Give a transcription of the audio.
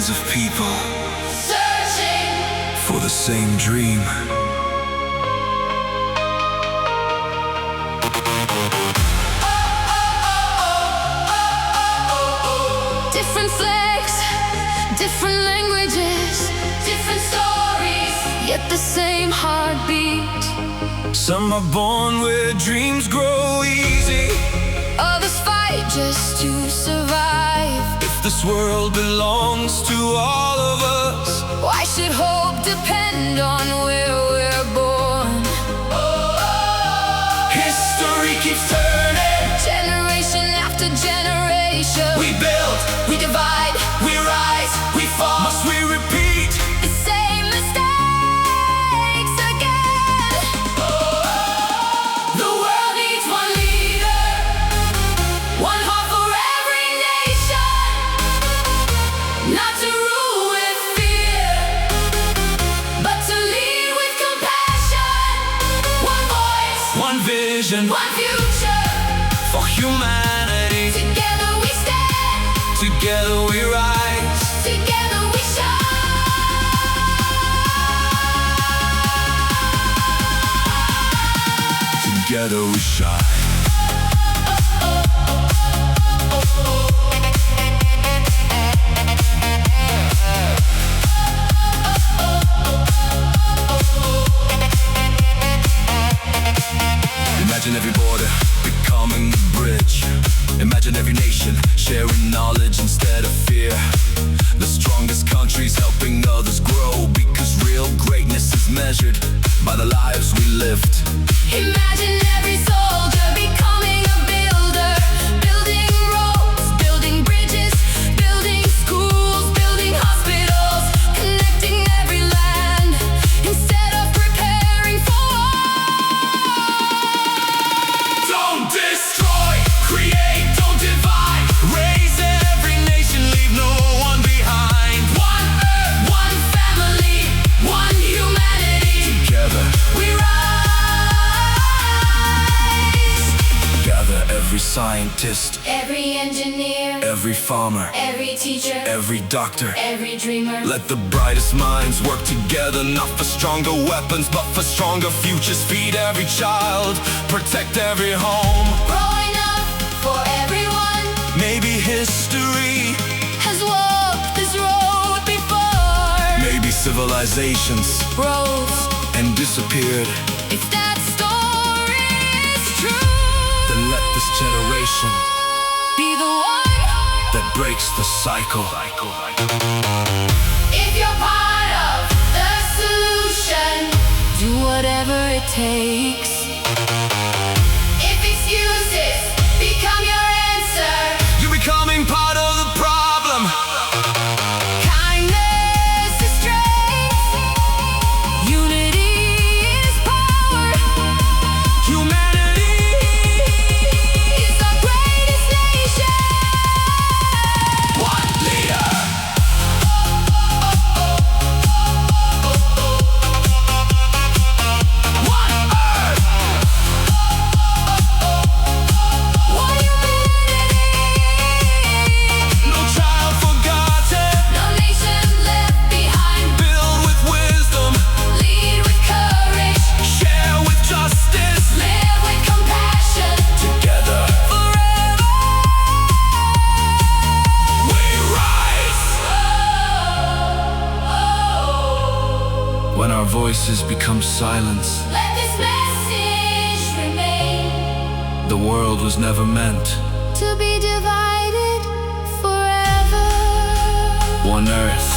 billions of people searching for the same dream. different flags, different languages, different stories, yet the same heartbeat. Some are born where dreams grow easy, Others fight just to survive. if this world belongs to all of us, Why should hope depend on where we're born? history keeps turning. Generation after generation, We build, we divide, we rise, we fall. Must we repeat? the same mistakes again. The world needs one leader, one heart for every nation, not to rule with fear, but to lead with compassion. One voice, One vision one future. for humanity. Together we stand, Together we rise. together we shine. Together we shine. Imagine every border becoming a bridge. Imagine every nation sharing knowledge instead of fear. The strongest countries helping others grow, because real greatness is measured by the lives we lived. Imagine every soldier becoming a builder, building roads, building bridges, building schools, building hospitals, connecting every land instead of preparing for war. Don't destroy, create, don't divide. Raise every nation, leave no one behind. One earth, one family, one humanity. Together, We rise. gather every scientist, Every engineer, every farmer, every teacher, every doctor. every dreamer. Let the brightest minds work together, not for stronger weapons, but for stronger futures. Feed every child, protect every home. Growing up for everyone Maybe history, has walked this road before. maybe civilizations Rose, and disappeared. if that story is true, Then let this generation be the one. that breaks the cycle. If you're part of the solution, do whatever it takes. If excuses become your answer, You're becoming part of the problem. kindness is strength, unity is power. Humanity Is our greatest nation. one leader. One earth. One humanity. No child forgotten. No nation left behind. Build with wisdom. Lead with courage. Share with justice. Live with compassion. Together Forever we rise. When our voices become silence, Let this message remain, the world was never meant. to be divided forever. One earth,